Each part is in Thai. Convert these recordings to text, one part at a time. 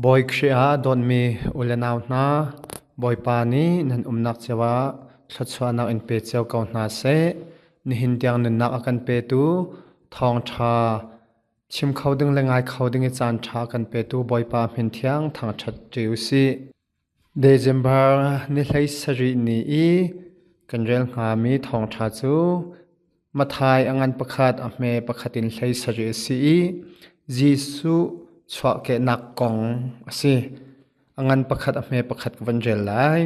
Boy kshia don mi ulanaw na boy pa ni nan umnak chawa thachwa na in pe chaw kaw na se ni hindiang nan nak akan pe tu thong tha chim khawding lengai khawding I chan tha kan pe tu boy pa min thiang thang that tiu si December ni hlai sari ni I kan rel nga mi thong tha chu mathai angan pakhat a me pakhatin hlai sari si Jisu chwa ke nak kong asi angan pakhat a me pakhat van rel lai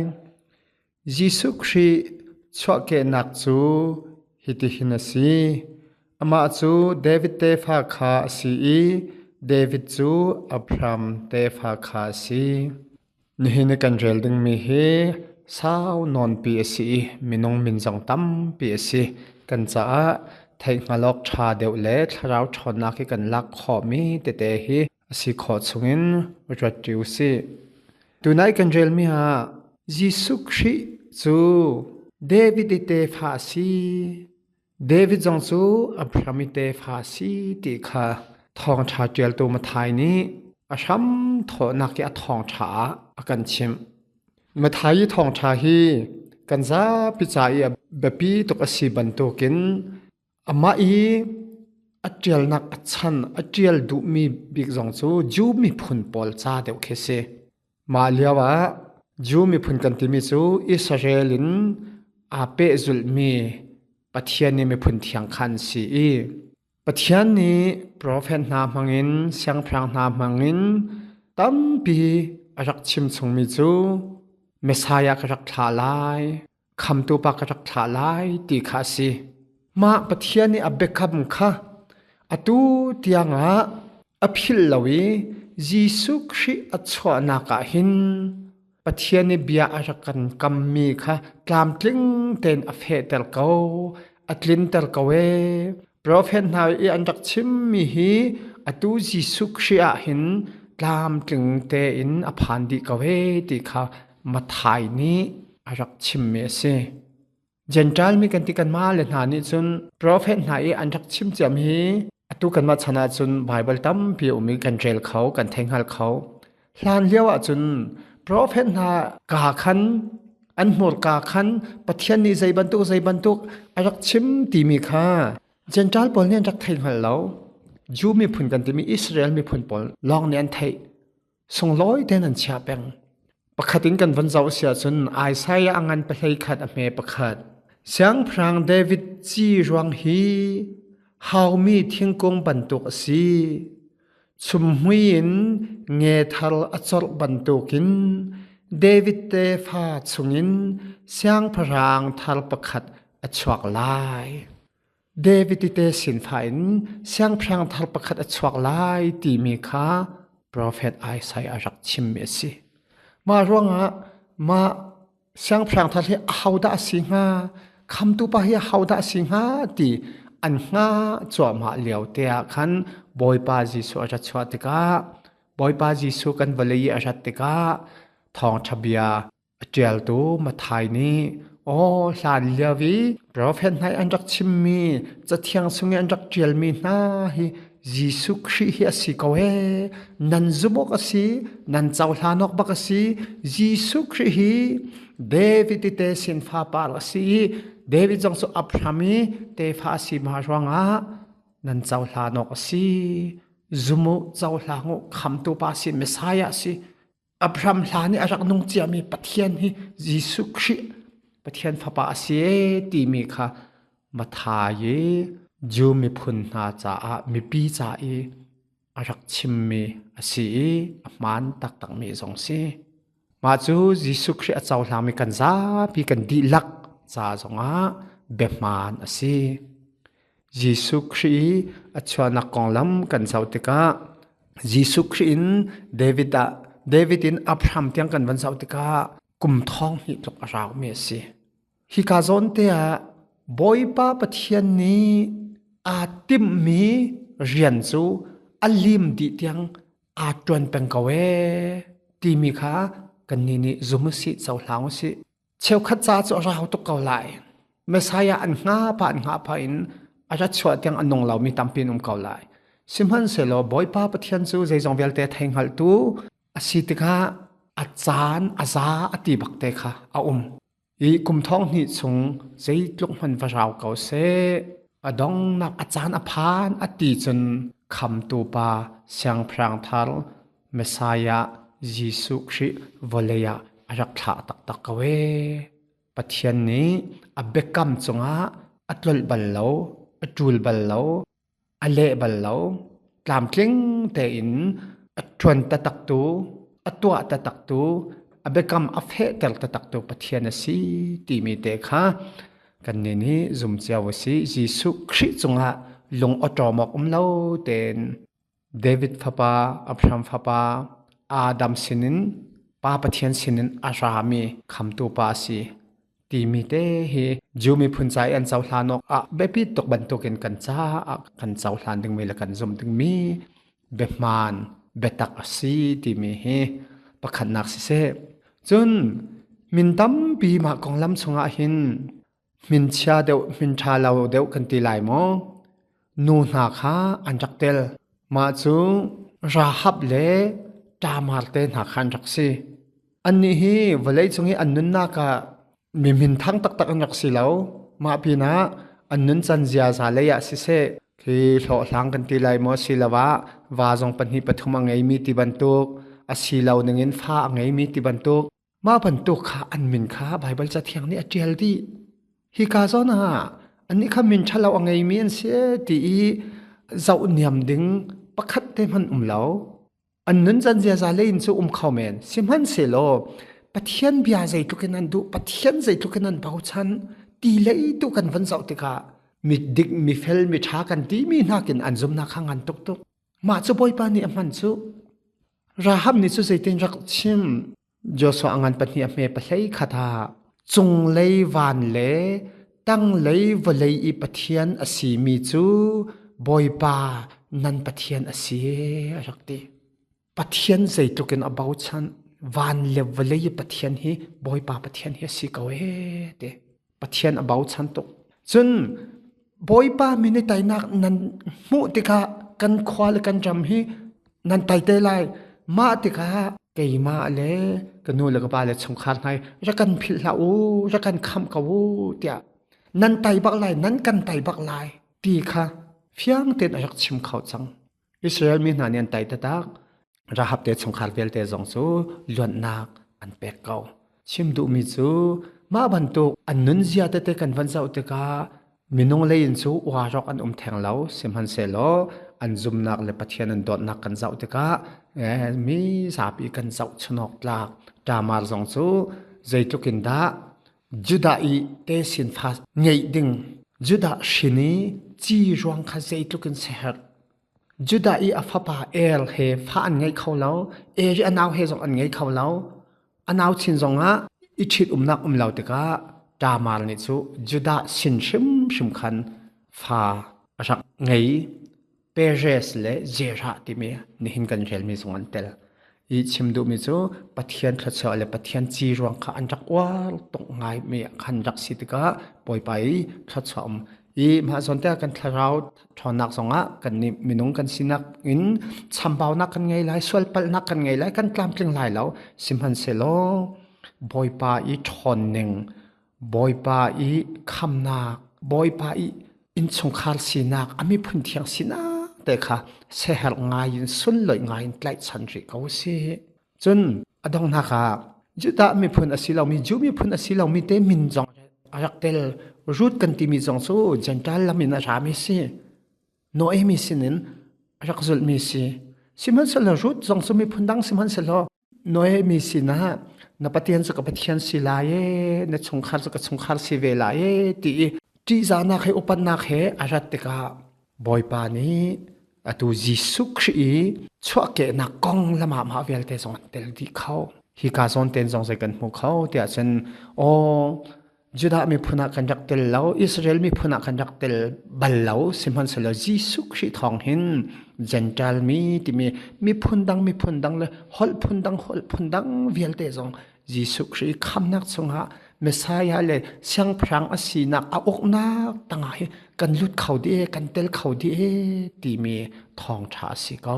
Jisu Khri chwa ke nak chu hiti hinasi ama chu David te pha kha si David chu Abraham te pha kha si ni hin kan rel ding mi he sao non pi si minong min jang tam pi si kan cha thai ngalok tha deuh le tharau thona ki kan lak kho mi te te hi asi kho chungin rat tiu si tunai kan rel mi ha Jisu Khri chu David te pha si David jong chu Abraham te pha si ti kha thong tha tel tu ma thai ni asham tho na ki a thong tha akan chim ma thai thong tha hi kan za pi chai be pi tok asi ban to kin ama I atial nak achan atial du mi big jong chu ju mi phun pol cha deuh khe se ma liawa ju mi phun kan ti mi chu Israelin a pe zul mi pathian ni mi phun thiang khan si pathian ni prophet na mangin siang phrang na mangin tampi arak chim chung mi chu Messiah ka rak thla lai kham tu pa ka rak thla lai ti kha si ma pathian ni abekam kha atu tianga aphil lawi Jisu Khri achwa na ka hin pathian ni bia arakan kammi kha tlam tling ten aphe tel ko atlin tel kawe prophet na I andak chim mi hi atu Jisu Khri a hin tlam tling te in aphandi kawe ti kha mathai ni arak chim me se Gentile mi kan ti kan ma le na ni chun prophet na I andak chim cham hi atu kan ma chana chun Bible tam pi umi kan rel khau kan thenghal khau hlan lewa chun prophet na ka khan an mur ka khan pathian ni zai bantuk arak chim ti mi kha Gentile pol ni andak thenghal lo Ju mi phun kan ti mi Israel mi phun pol long ni an thai song loi ten an chia peng pakhatin kan van zau sia chun Isaiah angan pahlai khat a me pakhat siang phrang David chi ruang hi hau mi thingkong bantuk si chum huin nge thal achol bantukin David te pha chungin siang phrang thal pakhat achwak lai David te sin phain siang phrang thal pakhat achwak lai ti mi kha prophet Isaiah rak chim me si ma ronga ma siang phrang thal hi hauda si nga kham tu pa hi hauda si nga ti an nga chwa ma liao te a khan boy pa Jisu a chwa te ka boy pa Jisu kan valei a rat te ka thong thabia atial tu ma thai ni o hlan liawi prophet nai andak chimmi chathiang sunge andak tial mi na hi Jisu Khri hi asi kawe nan zumok asi nan chawhlanok bak asi Jisu Khri hi David te sin pha par asi David jong so Abrahami te pha si ma ronga nan chawhlanok asi zumu chawhlango khamtu pa si Messiah si Abraham hlani arak nung chiami pathian hi Jisu Khri pathian pha pa asi ti mi kha mathaye Ju mi phun na cha a mi pi cha I arak chim mi asi aman tak tak mi zong si ma chu Jisu Khri a chawhlang mi kan za pi kan di lak cha zonga beman asi Jisu Khri a chwana konglam kan zauti ka Jisu Khri in David in Abraham tiang kan van zauti ka kum thong hi tlok araw mi asi hi ka zon te a boy pa pathian ni a tim mi rian chu alim di tiang a tuan peng kawe ti mi kha kan ni zum si chawhlang si cheu khat cha chu raw to kaw lai Messiah an nga pa in ara chwa tiang anong law mi tampin kaw lai simhan selo boy pa pathian chu zai jong vel te thenghal tu สิติกาอาจารย์อาจาอติบักเตค่ะอีกุมท้องนี่สงใจลุกมันวราวเกาเสอดองนักอาจารย์อภานอติจนคำตูปาเสียงพรางทาลเมสายาเยซูคริสต์วเลยารักษาตักเวปัทยานนี้อเบกัมจงอาอัตลบัลโลอัจูลบัลโลอเลบัลโลตามคลิงเตอินอัตวนตะตักตูอัตวตะตักตูอเบกัมอเฟเตลตะตักตูปัทยานสีตีมีเตค่ะกันนี้จุมเจ้าวสีเยซูคริสต์จงอาลงอัตรมอกเล่าเตนเดวิดฟาปาอับรามฟาปาอาดัมสินินป้าปัทยานสินินอารามีคำตูปาสีตีมีเตฮีจูมีพุนใจอันเจ้าหลานอกเบปีตกบันตุกันกันจ้ากันเจ้าหลานดึงมีละกันจุมดึงมีเบมานเบตักสีตีมีฮีประคันนักสิเซจนมินตั้มปีมากองลำสงอาหินมินชาเดวมินชาเราเดวกันตีไหลมอนูนาคาอันจักเตลมาจูราฮับเลตามาเตนาคันจักซีอันนี้ฮีวลัยจงฮีอันนุนนากามีมินทั้งตักอันจักซีแล้วมาปีนะอันนุนจันเจียซาเลยะสิเซคือโหลังกันตีไหลมอสิลาวะวาจงปัญหิปฐุมังไงมีติบันตุกอาศิลาวนึงเงินฟ้าไงมีติบันตุกมาบันตุกข้าอันมินข้าไบเบิลจะเทียงนี่อเจลดีฮิกาซอนะอันนี้ข้ามินชะเราไงมีอันเสียตีเจ้าเนียมดึงประคัดเต็มันเหลาอันนั้นจันเจียซาเลนซูเข้าเมนสิมันเสโลปะเทียนเบียใจทุกันนั้นดูปะเทียนใจทุกันนั้นเบาชันตีเลยตุกันวันเสาร์ติกามีดิกมีเฟลมีช้ากันตีมีนักินอันซุมนักขังอันตุกมาจะบ่อยปานี่มันซูราฮับนี่ซูใจเต็นรักชิมโยโซอังอันปะนี่เมปะเลยคาถาจงเลยวันเลตั้งเลยวเลยอีปะเทียนอสีมีจูบ่อยปานันปะเทียนอสีรักตีปะเทียนใจตุกันอบาวชันวันเลวเลยปะเทียนฮีบ่อยปาปะเทียนฮีสิกาเวเตปะเทียนอบาวชันตุจนบ่อยปามีในไตนักนันมุติกากันควาลกันจำฮีนันไตเตไลมาติกาเกยมาเลกันนู่นเลยก็บาเลสงครามไทยรักกันพิลาอูรักกันคำกาวูเตียนันไตบักไลนั้นกันไตบักไลตีค่ะเฟียงเต็นรักชิมเขาจังอิสราเอลมีนาเนียนไตตะตักราฮับเตสงครามเวลเตจงซูล้วนนักอันเป็กเกาชิมดูมิจูมาบันตุอันนุนเซียเตเตกันวันเสาร์เตกามินงเลยนซูวารอกอันแทงเหลาสิมฮันเซโลอันซุมนักเลปะเทียนันดอดนักกันเสาร์เตกามีสาปีกันเสาร์ชนกลากดามาจงซูใจตุกินดาจุดาอีเตสินฟาเงยดึงจุดาชินีจีรวงข้าใจตุกินเสหจุดาอีอัฟปาเอลเฮฟ้าอันไงเขาเล่าอันเอาเฮจงอันไงเขาเล่าอันเอาชินจงอ่ะอิชิดนักเล่าเตกาดามาลนิจูจุดาสินชิมคันฟ้ารักไงเปเรสเลเจราติเมียนี่หินกันเรลมีจงอันเตลอีชิมดูมิจูปะเทียนทัศน์เลปะเทียนจีรวงข้าอันจักว่าตกง่ายมีขันจักสิตกาปล่อยไปทัศน์อีมาสนเตกันทาราวทอนักสงะกันนี่มินุงกันสินักอินชัมบาวนักกันไงไล่สวลปลนักกันไงไล่กันกลามกลิงไล่แล้วสิมฮันเซโลบอยปาอีทอนหนึ่งบอยปาอีคำนักบอยปาอีอินสงคาลสินักอามีพุนเทียงสินักแต่ค่ะเสหง่ายสุนเลยง่ายไกลชันริเขาเสียจนอดองนักจุดามีพุนอสิเรามีจูมีพุนอสิเรามีเตมินจงรักเตลรูดกันที่มีจงสู้จันทร์ละมินารามิสิโนเอมิสินินรักจุลมิสิสิมันสละรูดจงสู้มีพุนดังสิมันสละโนเอมิสินะนับปฏิญาณสุขปฏิญาณสิลายนัชงคาร์สุขชงคาร์สิเวลายที่จานักให้อุปนักให้อารัตติกาบอยปานีตัวยิสุครีชัวเกนักกองละมาเวลเตจงเตลดีเขาฮิกาซอนเตนจงใส่กันพวกเขาเดี๋ยวฉันโอจุดามีพุนักกันจักเตลแล้วอิสราเอลมีพุนักกันจักเตลบัลแล้วสิมันสละยิสุครีทองหินเจนจัลมีที่มีพุนดังเลยฮอลพุนดังเวลเตจงยิสุครีคำนักสงะเมสายาเลยเสียงพรังอสีนักออกนักตั้งไงกันลุดเขาดีกันเตลเขาดีที่มีทองชาสิเขา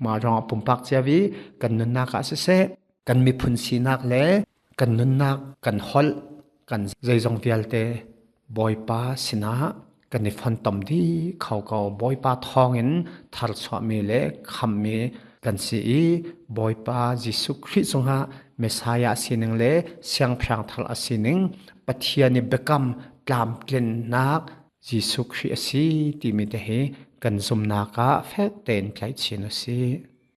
มาจองปุ่มปักเจวีกันนุนนักอาเสกันมีพุนสีนักเล่กันนุนนักกันฮอลกันใจจงเวียลเตบอยป้าสินะกันในฟันตอมดีเขาก็บอยป้าทองเงินทัลสวามีเล่คำมีกันสีบอยป้าจิสุคริสงหาเมสายาสินึงเล่เสียงพรางทัลอสินึงปัทยานิเบกัมตามกลิ่นนักจิสุคริสสีที่มีแต่เหกันซุมนากาเฟเตนไกลชินสี